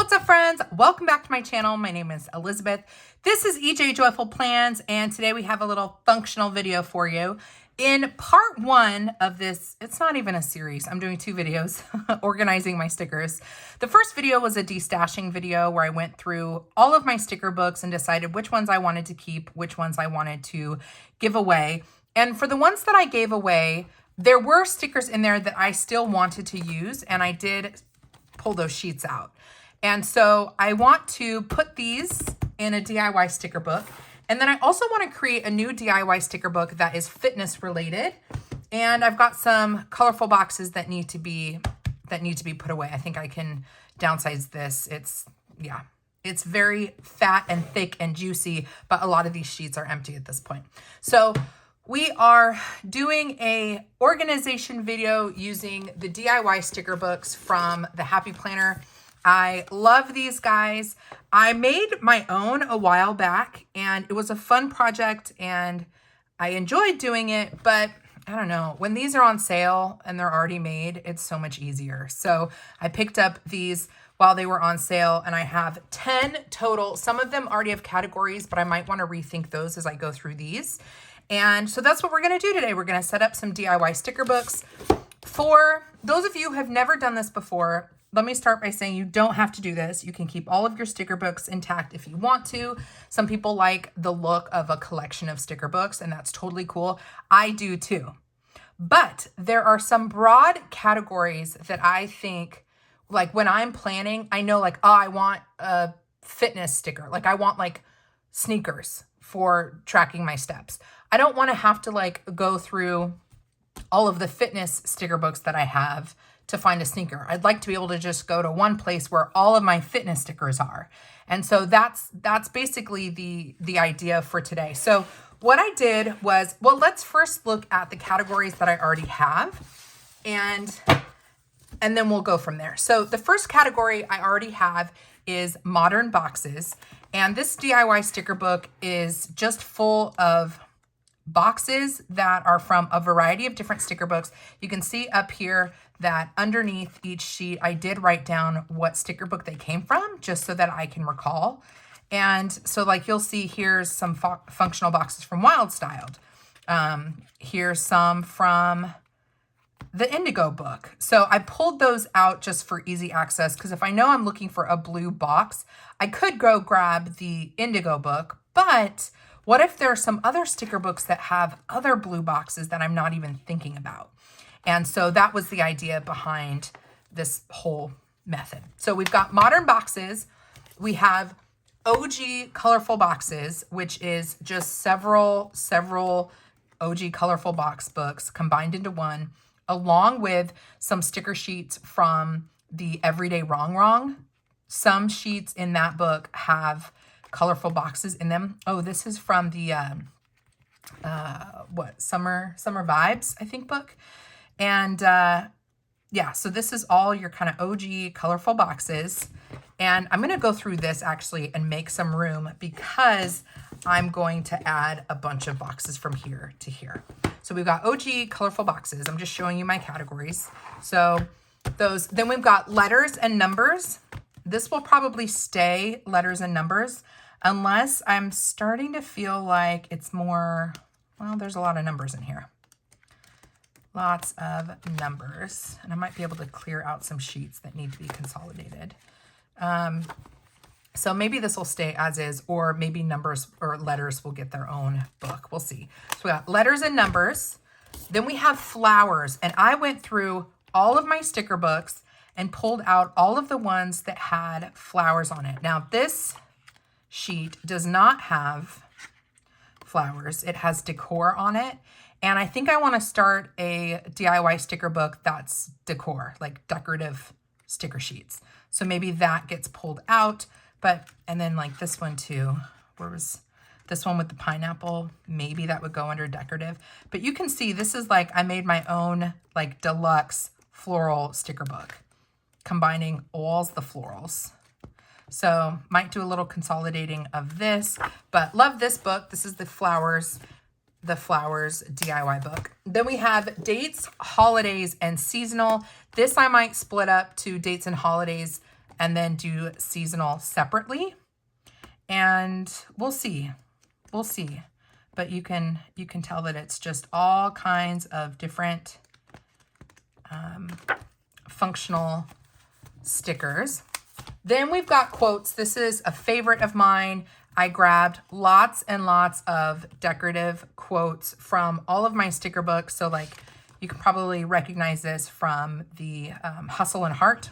What's up, friends? Welcome back to my channel. My name is Elizabeth. This is EJ Joyful Plans, and today we have a little functional video for you. In part one of this, it's not even a series, I'm doing two videos, organizing my stickers. The first video was a destashing video where I went through all of my sticker books and decided which ones I wanted to keep, which ones I wanted to give away. And for the ones that I gave away, there were stickers in there that I still wanted to use, and I did pull those sheets out. And so I want to put these in a DIY sticker book. And then I also want to create a new DIY sticker book that is fitness related. And I've got some colorful boxes that need to be put away. I think I can downsize this. It's very fat and thick and juicy, but a lot of these sheets are empty at this point. So we are doing a organization video using the DIY sticker books from the Happy Planner. I love these guys. I made my own a while back and it was a fun project and I enjoyed doing it, but I don't know, when these are on sale and they're already made, it's so much easier. So I picked up these while they were on sale and I have 10 total. Some of them already have categories, but I might want to rethink those as I go through these. And so that's what we're going to do today. We're going to set up some DIY sticker books. For those of you who have never done this before, let me start by saying you don't have to do this. You can keep all of your sticker books intact if you want to. Some people like the look of a collection of sticker books, and that's totally cool. I do too. But there are some broad categories that I think, like when I'm planning, I know like, oh, I want a fitness sticker. Like I want like sneakers for tracking my steps. I don't want to have to like go through all of the fitness sticker books that I have to find a sneaker. I'd like to be able to just go to one place where all of my fitness stickers are. And so that's basically the idea for today. So what I did was, well, let's first look at the categories that I already have and then we'll go from there. So the first category I already have is modern boxes. And this DIY sticker book is just full of boxes that are from a variety of different sticker books. You can see up here that underneath each sheet, I did write down what sticker book they came from, just so that I can recall. And so like you'll see, here's some functional boxes from Wild Styled. Here's some from the Indigo book. So I pulled those out just for easy access, because if I know I'm looking for a blue box, I could go grab the Indigo book, but what if there are some other sticker books that have other blue boxes that I'm not even thinking about? And so that was the idea behind this whole method. So we've got modern boxes. We have OG colorful boxes, which is just several OG colorful box books combined into one, along with some sticker sheets from the Everyday Wrong. Some sheets in that book have colorful boxes in them. Oh, this is from the Summer Vibes, I think, book. And yeah, so this is all your kind of OG colorful boxes. And I'm going to go through this actually and make some room, because I'm going to add a bunch of boxes from here to here. So we've got OG colorful boxes. I'm just showing you my categories. So those, then we've got letters and numbers. This will probably stay letters and numbers, unless I'm starting to feel like it's more, well, there's a lot of numbers in here. Lots of numbers. And I might be able to clear out some sheets that need to be consolidated. So maybe this will stay as is, or maybe numbers or letters will get their own book. We'll see. So we got letters and numbers. Then we have flowers. And I went through all of my sticker books and pulled out all of the ones that had flowers on it. Now this sheet does not have flowers. It has decor on it. And I think I want to start a DIY sticker book that's decor, like decorative sticker sheets. So maybe that gets pulled out. And then like this one too, where was this one with the pineapple? Maybe that would go under decorative. But you can see this is like, I made my own like deluxe floral sticker book, combining all the florals. So might do a little consolidating of this, but love this book. This is the flowers DIY book. Then we have dates, holidays, and seasonal. This I might split up to dates and holidays and then do seasonal separately. And we'll see. We'll see. But you can tell that it's just all kinds of different functional stickers. Then we've got quotes. This is a favorite of mine. I grabbed lots and lots of decorative quotes from all of my sticker books. So like you can probably recognize this from the Hustle and Heart.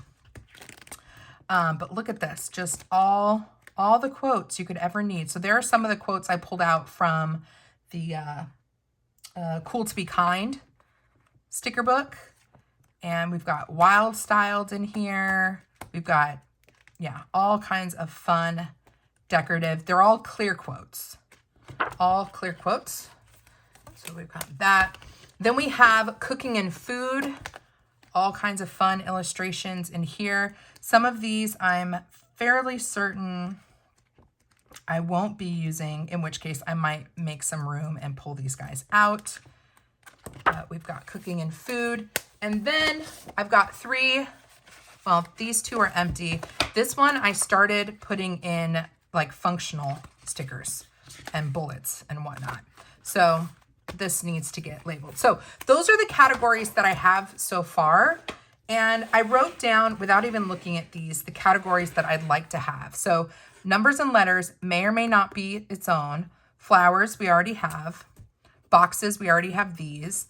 But look at this, just all the quotes you could ever need. So there are some of the quotes I pulled out from the Cool to Be Kind sticker book. And we've got Wild Styled in here. We've got, yeah, all kinds of fun decorative. They're all clear quotes. All clear quotes. So we've got that. Then we have cooking and food. All kinds of fun illustrations in here. Some of these I'm fairly certain I won't be using, in which case I might make some room and pull these guys out. We've got cooking and food. And then I've got three, well, these two are empty. This one I started putting in like functional stickers and bullets and whatnot. So this needs to get labeled. So those are the categories that I have so far. And I wrote down, without even looking at these, the categories that I'd like to have. So numbers and letters may or may not be its own. Flowers, we already have. Boxes, we already have these.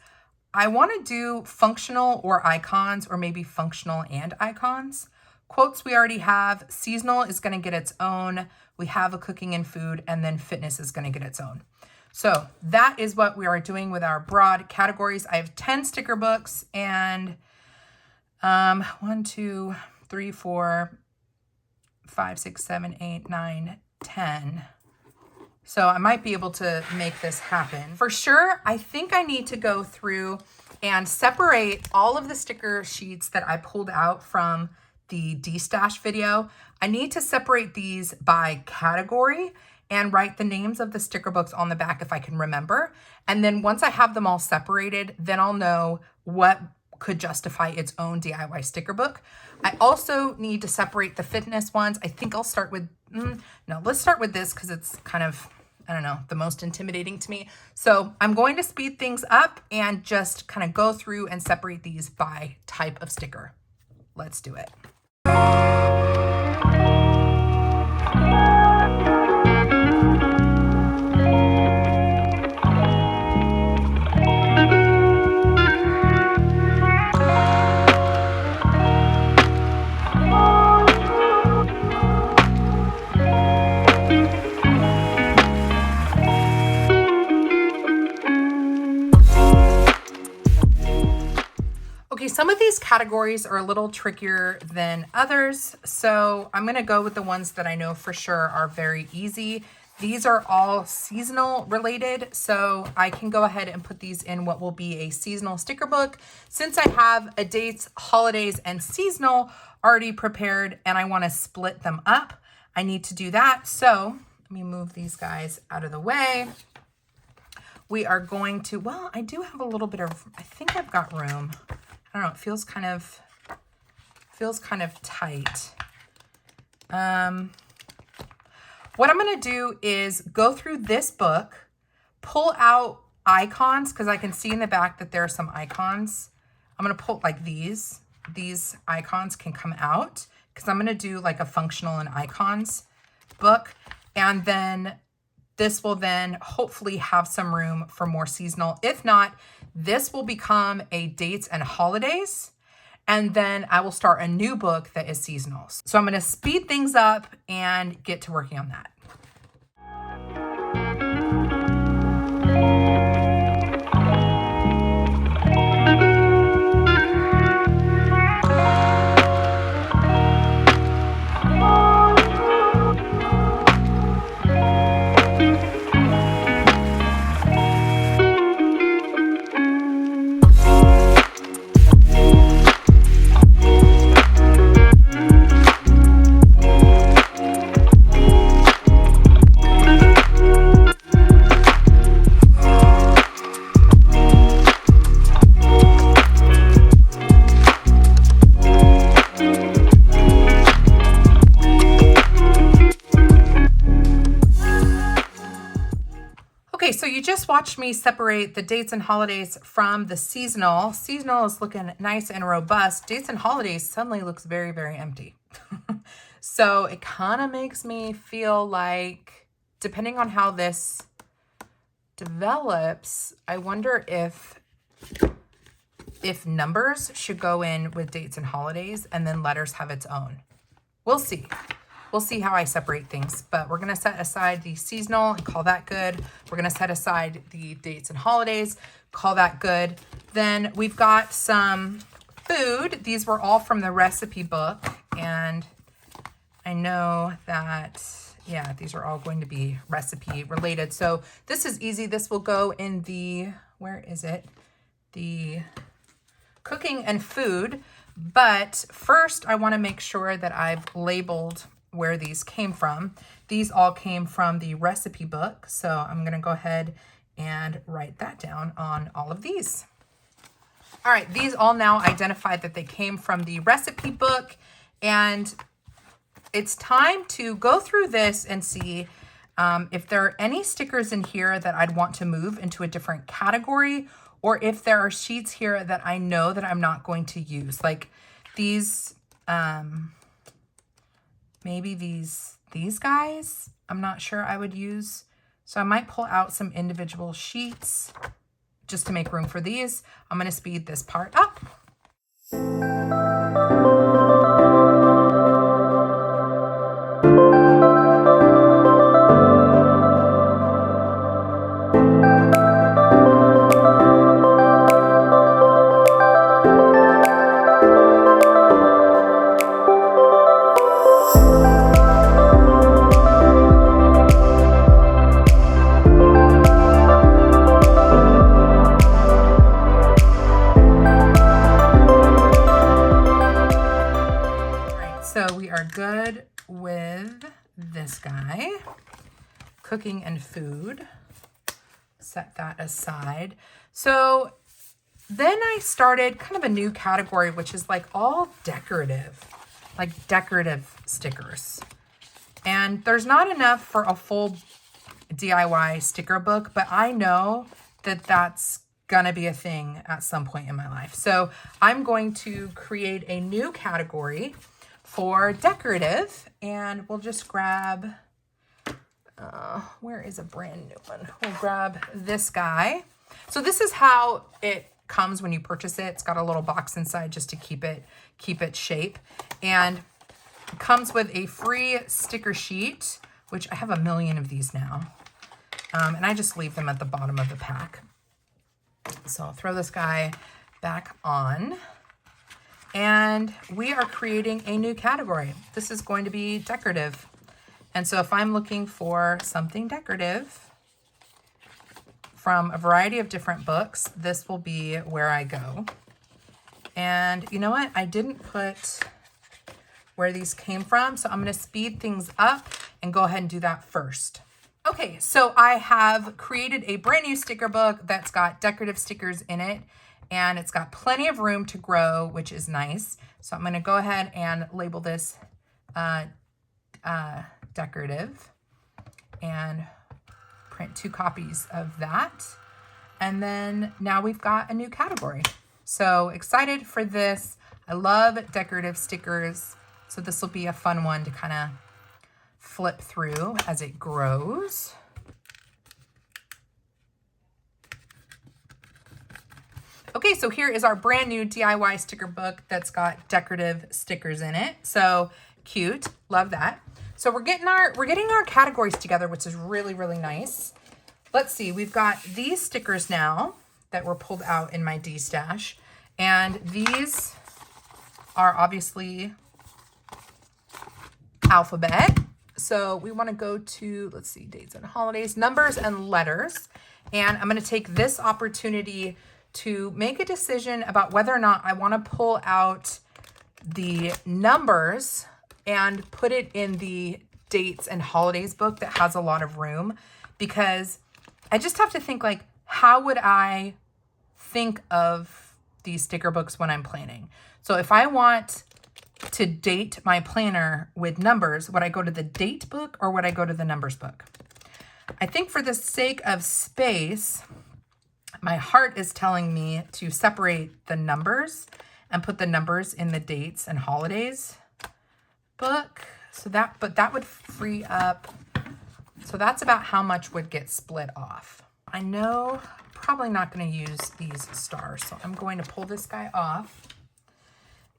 I want to do functional or icons, or maybe functional and icons. Quotes we already have. Seasonal is going to get its own. We have a cooking and food, and then fitness is going to get its own. So that is what we are doing with our broad categories. I have 10 sticker books and 1, 2, 3, 4, 5, 6, 7, 8, 9, 10. So I might be able to make this happen. For sure, I think I need to go through and separate all of the sticker sheets that I pulled out from the D-Stash video. I need to separate these by category and write the names of the sticker books on the back if I can remember. And then once I have them all separated, then I'll know what could justify its own DIY sticker book. I also need to separate the fitness ones. I think I'll start with, no, let's start with this because it's kind of, I don't know, the most intimidating to me. So I'm going to speed things up and just kind of go through and separate these by type of sticker. Let's do it. Okay, some of these categories are a little trickier than others, so I'm going to go with the ones that I know for sure are very easy. These are all seasonal related, so I can go ahead and put these in what will be a seasonal sticker book. Since I have a dates, holidays, and seasonal already prepared and I want to split them up, I need to do that. So let me move these guys out of the way. We are going to, well, I do have a little bit of, I think I've got room. I don't know, it feels kind of tight. What I'm going to do is go through this book, pull out icons, because I can see in the back that there are some icons. I'm going to pull like these icons can come out because I'm going to do like a functional and icons book. And then this will then hopefully have some room for more seasonal. If not, this will become a dates and holidays. And then I will start a new book that is seasonal. So I'm going to speed things up and get to working on that. you just watched me separate the dates and holidays from the seasonal. Seasonal is looking nice and robust. Dates and holidays suddenly looks very, very empty. So it kind of makes me feel like, depending on how this develops, I wonder if numbers should go in with dates and holidays and then letters have its own. We'll see. We'll see how I separate things, but we're going to set aside the seasonal and call that good. We're going to set aside the dates and holidays, call that good. Then we've got some food. These were all from the recipe book, and I know that, yeah, these are all going to be recipe related. So this is easy. This will go in the, where is it? The cooking and food. But first I want to make sure that I've labeled where these came from. These all came from the recipe book. So I'm going to go ahead and write that down on all of these. All right, these all now identified that they came from the recipe book, and it's time to go through this and see if there are any stickers in here that I'd want to move into a different category, or if there are sheets here that I know that I'm not going to use. Like these, maybe these guys, I'm not sure I would use. So I might pull out some individual sheets just to make room for these. I'm going to speed this part up. So we are good with this guy, cooking and food. Set that aside. So then I started kind of a new category, which is like all decorative, like decorative stickers. And there's not enough for a full DIY sticker book, but I know that that's gonna be a thing at some point in my life. So I'm going to create a new category for decorative, and we'll just grab, where is a brand new one? We'll grab this guy. So this is how it comes when you purchase it. It's got a little box inside just to keep it shape, and it comes with a free sticker sheet, which I have a million of these now, and I just leave them at the bottom of the pack. So I'll throw this guy back on. And we are creating a new category. This is going to be decorative. And so if I'm looking for something decorative from a variety of different books, this will be where I go. And you know what? I didn't put where these came from, so I'm going to speed things up and go ahead and do that first. Okay, so I have created a brand new sticker book that's got decorative stickers in it. And it's got plenty of room to grow, which is nice. So I'm going to go ahead and label this decorative and print 2 copies of that. And then now we've got a new category. So excited for this. I love decorative stickers. So this will be a fun one to kind of flip through as it grows. Okay, so here is our brand new DIY sticker book that's got decorative stickers in it. So cute, love that. So we're getting our categories together, which is really, really nice. Let's see, we've got these stickers now that were pulled out in my D-stash. And these are obviously alphabet. So we want to go to, let's see, dates and holidays, numbers and letters. And I'm going to take this opportunity to make a decision about whether or not I want to pull out the numbers and put it in the dates and holidays book that has a lot of room, because I just have to think, like, how would I think of these sticker books when I'm planning? So if I want to date my planner with numbers, would I go to the date book or would I go to the numbers book? I think for the sake of space, my heart is telling me to separate the numbers and put the numbers in the dates and holidays book. So that, but that would free up. So that's about how much would get split off. I know I'm probably not going to use these stars. So I'm going to pull this guy off.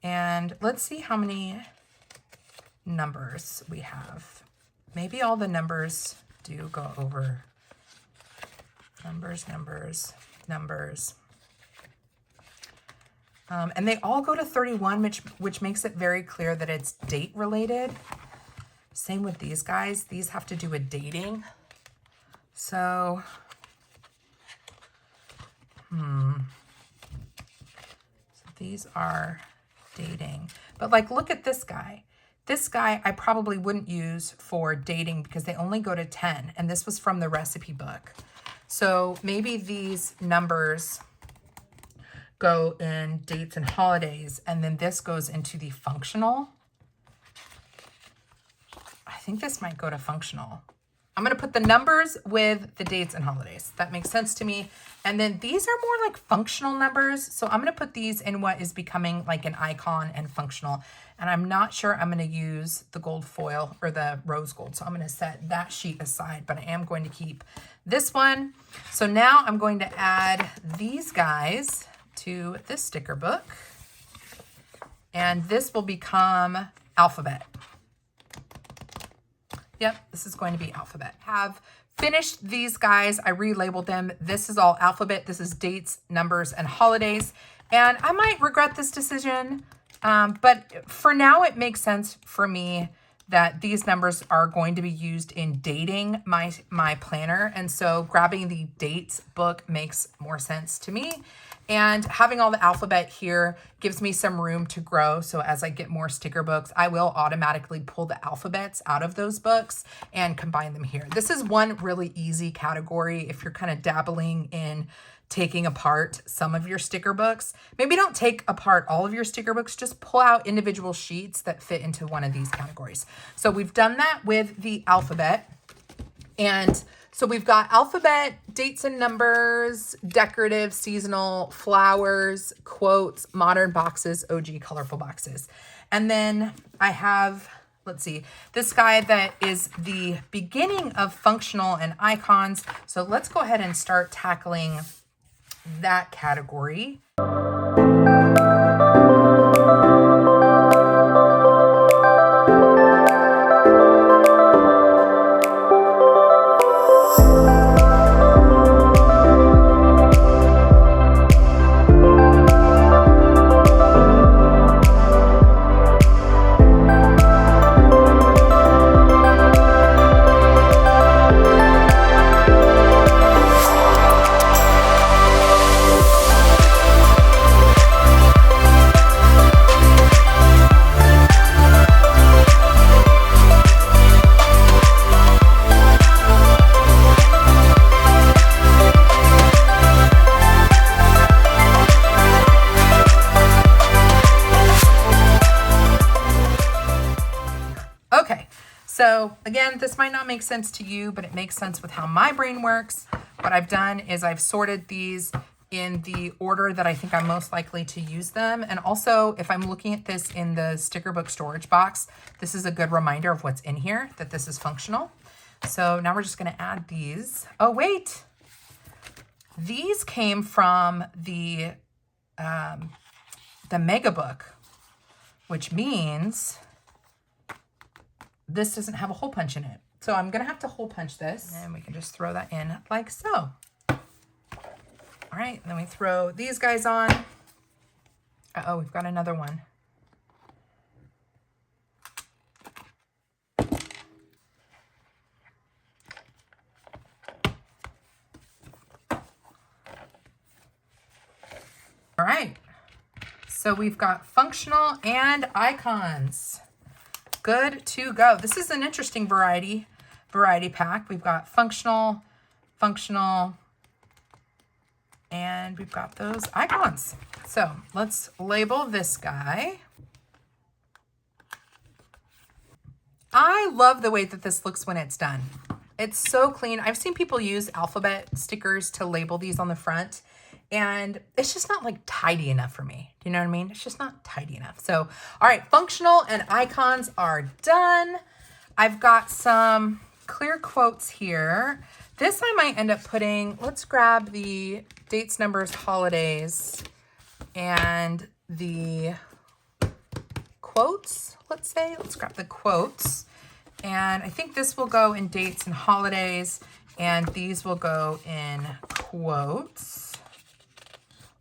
And let's see how many numbers we have. Maybe all the numbers do go over. Numbers, numbers, numbers. And they all go to 31, which makes it very clear that it's date related. Same with these guys. These have to do with dating. So, so these are dating. But like, look at this guy. This guy I probably wouldn't use for dating because they only go to 10. And this was from the recipe book. So maybe these numbers go in dates and holidays, and then this goes into the functional. I think this might go to functional. I'm going to put the numbers with the dates and holidays. That makes sense to me. And then these are more like functional numbers. So I'm going to put these in what is becoming like an icon and functional. And I'm not sure I'm going to use the gold foil or the rose gold. So I'm going to set that sheet aside, but I am going to keep this one. So now I'm going to add these guys to this sticker book. And this will become alphabet. Yep, this is going to be alphabet. Have finished these guys. I relabeled them. This is all alphabet. This is dates, numbers, and holidays. And I might regret this decision, but for now it makes sense for me that these numbers are going to be used in dating my planner. And so grabbing the dates book makes more sense to me. And having all the alphabet here gives me some room to grow. So as I get more sticker books, I will automatically pull the alphabets out of those books and combine them here. This is one really easy category if you're kind of dabbling in taking apart some of your sticker books. Maybe don't take apart all of your sticker books, just pull out individual sheets that fit into one of these categories. So we've done that with the alphabet. And so we've got alphabet, dates and numbers, decorative, seasonal, flowers, quotes, modern boxes, OG colorful boxes. And then I have, let's see, this guy that is the beginning of functional and icons. So let's go ahead and start tackling that category. So again, this might not make sense to you, but it makes sense with how my brain works. What I've done is I've sorted these in the order that I think I'm most likely to use them. And also, if I'm looking at this in the sticker book storage box, this is a good reminder of what's in here, that this is functional. So now we're just going to add these. Oh, wait. These came from the mega book, which means this doesn't have a hole punch in it. So I'm going to have to hole punch this, and we can just throw that in like so. All right, and then we throw these guys on. Uh-oh, we've got another one. All right, so we've got functional and icons. Good to go. This is an interesting variety pack. We've got functional, and we've got those icons. So let's label this guy. I love the way that this looks when it's done. It's so clean. I've seen people use alphabet stickers to label these on the front, and it's just not like tidy enough for me. Do you know what I mean? It's just not tidy enough. So, all right, functional and icons are done. I've got some clear quotes here. This I might end up putting, let's grab the dates, numbers, holidays, and the quotes, let's say. Let's grab the quotes. And I think this will go in dates and holidays, and these will go in quotes.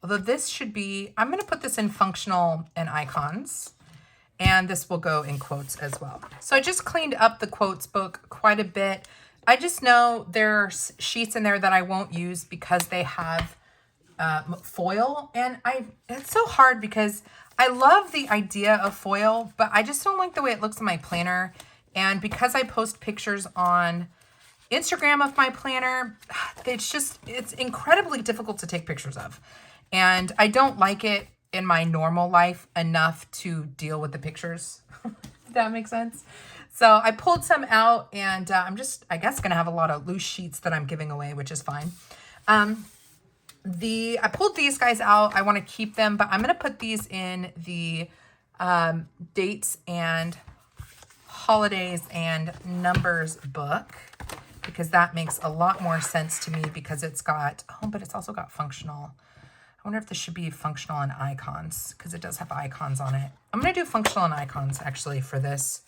Although this should be, I'm going to put this in functional and icons, and this will go in quotes as well. So I just cleaned up the quotes book quite a bit. I just know there's sheets in there that I won't use because they have foil, and it's so hard because I love the idea of foil, but I just don't like the way it looks in my planner. And because I post pictures on Instagram of my planner, it's incredibly difficult to take pictures of. And I don't like it in my normal life enough to deal with the pictures. If that makes sense. So I pulled some out, and I'm just, I guess, going to have a lot of loose sheets that I'm giving away, which is fine. I pulled these guys out. I want to keep them, but I'm going to put these in the dates and holidays and numbers book, because that makes a lot more sense to me, because it's got, oh, but it's also got functional. I wonder if this should be functional and icons, because it does have icons on it. I'm going to do functional and icons actually for this.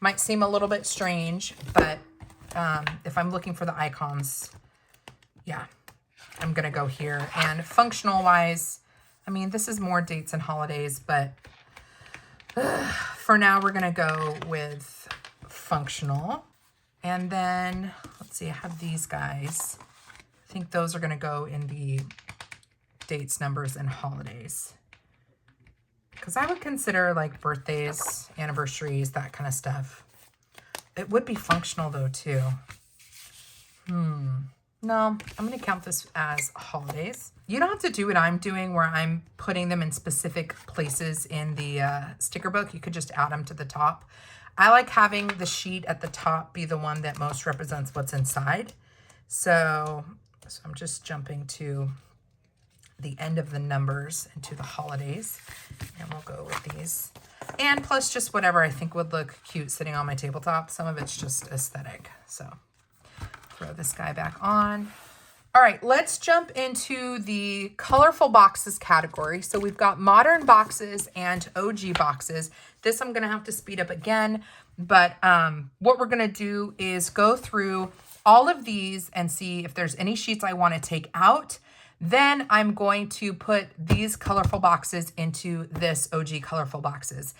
Might seem a little bit strange, but if I'm looking for the icons, yeah, I'm going to go here. And functional wise, I mean, this is more dates and holidays, but for now we're going to go with functional. And then, let's see, I have these guys. I think those are going to go in the dates, numbers, and holidays. Because I would consider like birthdays, anniversaries, that kind of stuff. It would be functional though too. No, I'm going to count this as holidays. You don't have to do what I'm doing where I'm putting them in specific places in the sticker book. You could just add them to the top. I like having the sheet at the top be the one that most represents what's inside. So I'm just jumping to the end of the numbers and to the holidays, and we'll go with these. And plus just whatever I think would look cute sitting on my tabletop. Some of it's just aesthetic. So throw this guy back on. All right, let's jump into the colorful boxes category. So we've got modern boxes and OG boxes. This I'm gonna have to speed up again, but what we're gonna do is go through all of these and see if there's any sheets I wanna take out. Then I'm going to put these colorful boxes into this OG colorful boxes.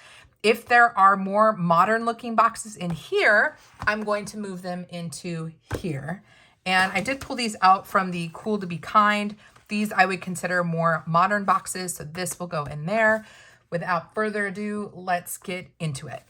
If there are more modern looking boxes in here, I'm going to move them into here. And I did pull these out from the Cool to Be Kind. These I would consider more modern boxes, so this will go in there. Without further ado, let's get into it.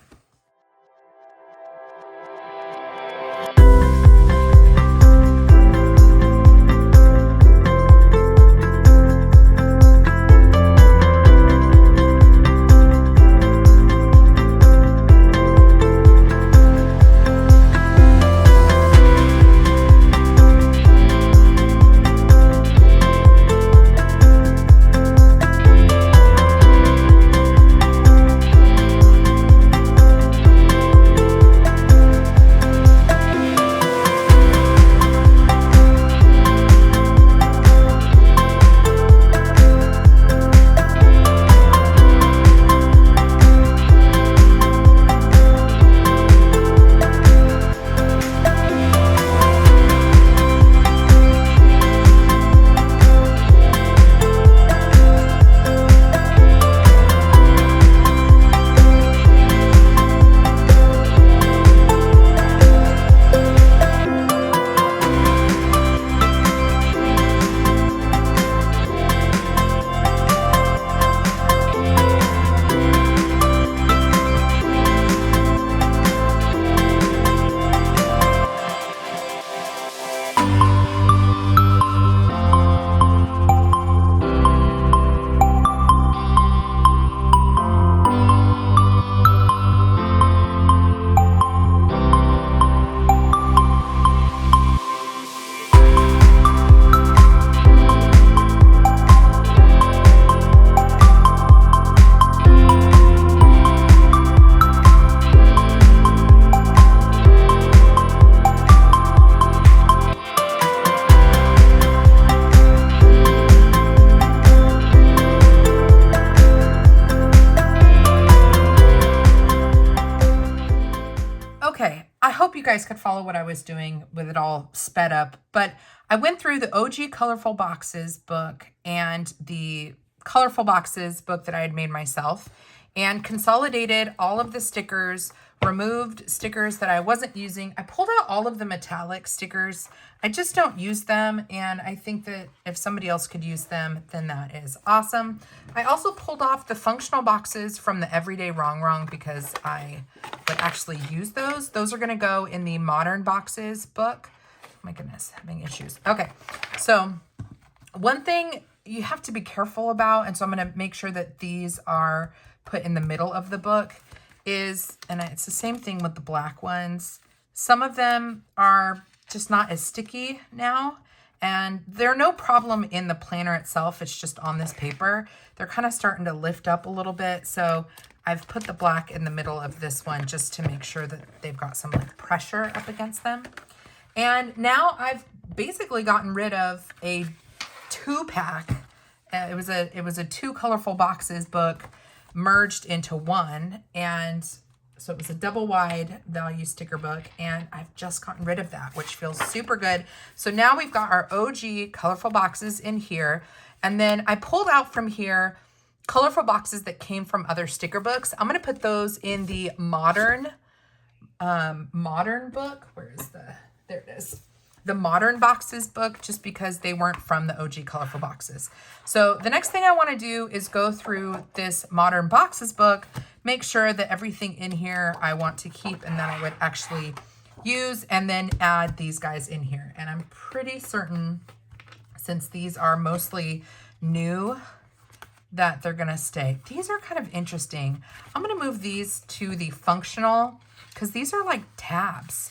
Okay, I hope you guys could follow what I was doing with it all sped up, but I went through the OG Colorful Boxes book and the Colorful Boxes book that I had made myself and consolidated all of the stickers, removed stickers that I wasn't using. I pulled out all of the metallic stickers. I just don't use them, and I think that if somebody else could use them, then that is awesome. I also pulled off the functional boxes from the Everyday Wrong because I would actually use those. Those are going to go in the Modern Boxes book. Oh my goodness, having issues. Okay, so one thing you have to be careful about, and so I'm going to make sure that these are put in the middle of the book, is, and it's the same thing with the black ones, some of them are just not as sticky now, and they're no problem in the planner itself. It's just on this paper. They're kind of starting to lift up a little bit, so I've put the black in the middle of this one just to make sure that they've got some like pressure up against them. And now I've basically gotten rid of a 2-pack. It was a 2 Colorful Boxes book merged into one, and so it was a double wide value sticker book, and I've just gotten rid of that, which feels super good. So now we've got our OG Colorful Boxes in here, and then I pulled out from here colorful boxes that came from other sticker books. I'm going to put those in the modern book. Where is there it is. The Modern Boxes book, just because they weren't from the OG Colorful Boxes. So the next thing I want to do is go through this Modern Boxes book, make sure that everything in here I want to keep and that I would actually use, and then add these guys in here. And I'm pretty certain, since these are mostly new, that they're gonna stay. These are kind of interesting. I'm gonna move these to the functional, because these are like tabs.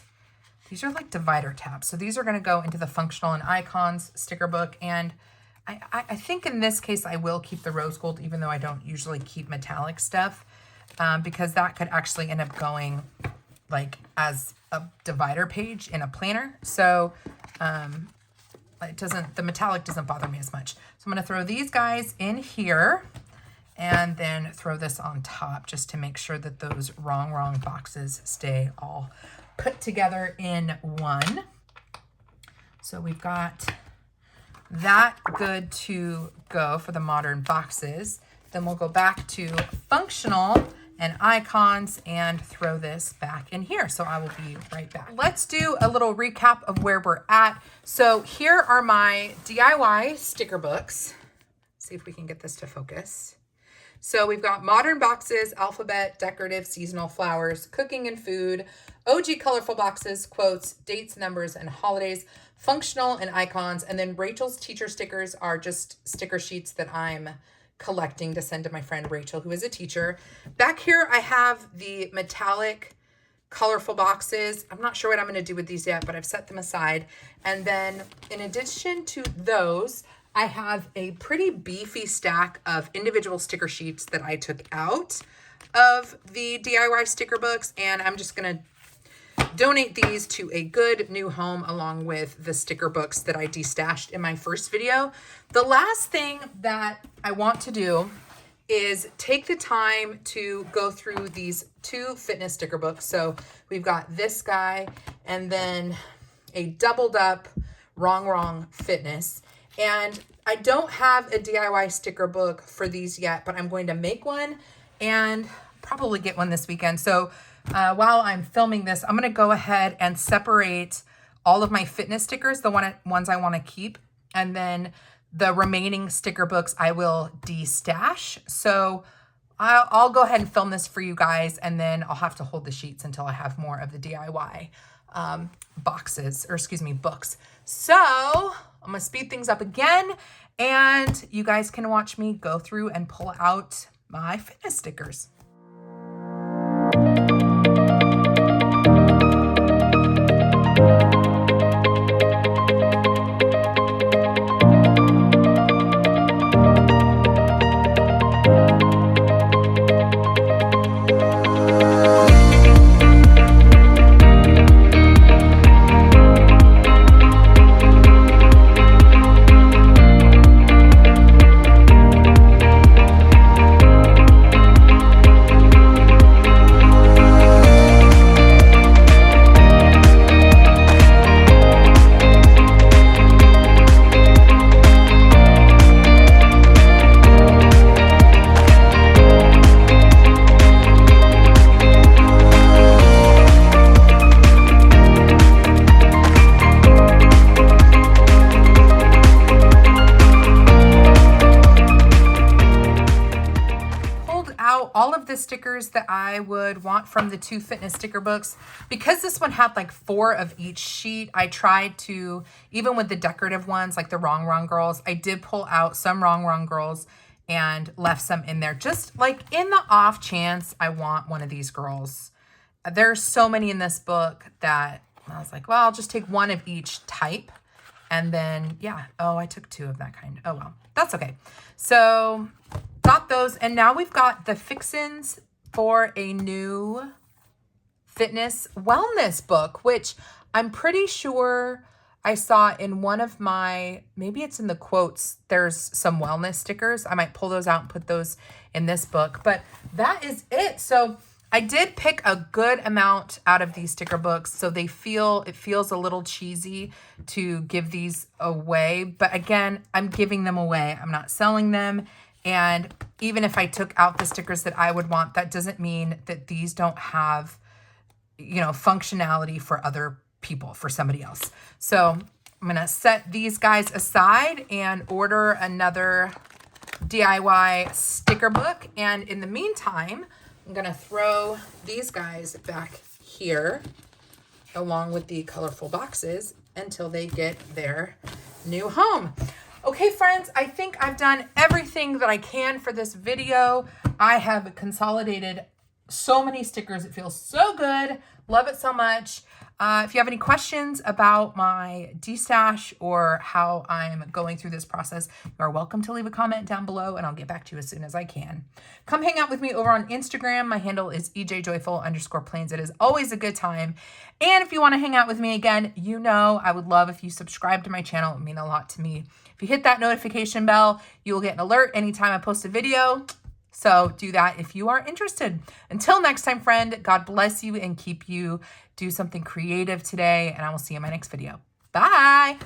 These are like divider tabs. So these are going to go into the functional and icons sticker book. And I think in this case, I will keep the rose gold, even though I don't usually keep metallic stuff, because that could actually end up going like as a divider page in a planner. So the metallic doesn't bother me as much. So I'm going to throw these guys in here and then throw this on top just to make sure that those wrong boxes stay all put together in one. So we've got that good to go for the Modern Boxes. Then we'll go back to functional and icons and throw this back in here. So I will be right back. Let's do a little recap of where we're at. So here are my DIY sticker books. See if we can get this to focus. So we've got Modern Boxes, Alphabet, Decorative, Seasonal Flowers, Cooking and Food, OG Colorful Boxes, Quotes, Dates, Numbers, and Holidays, Functional and Icons, and then Rachel's teacher stickers are just sticker sheets that I'm collecting to send to my friend Rachel, who is a teacher. Back here I have the metallic Colorful Boxes. I'm not sure what I'm going to do with these yet, but I've set them aside. And then in addition to those, I have a pretty beefy stack of individual sticker sheets that I took out of the DIY sticker books, and I'm just going to donate these to a good new home along with the sticker books that I destashed in my first video. The last thing that I want to do is take the time to go through these 2 fitness sticker books. So we've got this guy and then a doubled up wrong fitness. And I don't have a DIY sticker book for these yet, but I'm going to make one and probably get one this weekend. So while I'm filming this, I'm going to go ahead and separate all of my fitness stickers, the ones I want to keep, and then the remaining sticker books I will destash. So I'll go ahead and film this for you guys, and then I'll have to hold the sheets until I have more of the DIY books. So I'm going to speed things up again, and you guys can watch me go through and pull out my fitness stickers. stickers that I would want from the 2 fitness sticker books. Because this one had like 4 of each sheet, I tried to, even with the decorative ones, like the Wrong Girls, I did pull out some Wrong Girls and left some in there. Just like in the off chance I want one of these girls. There's so many in this book that I was like, well, I'll just take 1 of each type. And then, yeah. Oh, I took 2 of that kind. Oh, well, that's okay. So got those. And now we've got the fixins for a new fitness wellness book, which I'm pretty sure I saw in one of my, maybe it's in the quotes, there's some wellness stickers. I might pull those out and put those in this book. But that is it. So I did pick a good amount out of these sticker books, so it feels a little cheesy to give these away. But again, I'm giving them away. I'm not selling them. And even if I took out the stickers that I would want, that doesn't mean that these don't have, you know, functionality for other people, for somebody else. So I'm going to set these guys aside and order another DIY sticker book. And in the meantime, I'm going to throw these guys back here along with the colorful boxes until they get their new home. Okay, friends, I think I've done everything that I can for this video. I have consolidated so many stickers. It feels so good. Love it so much. If you have any questions about my destash or how I'm going through this process, you are welcome to leave a comment down below and I'll get back to you as soon as I can. Come hang out with me over on Instagram. My handle is ejjoyful_plans. It is always a good time. And if you want to hang out with me again, you know I would love if you subscribe to my channel. It would mean a lot to me. If you hit that notification bell, you will get an alert anytime I post a video. So do that if you are interested. Until next time, friend, God bless you and keep you. Do something creative today, and I will see you in my next video. Bye.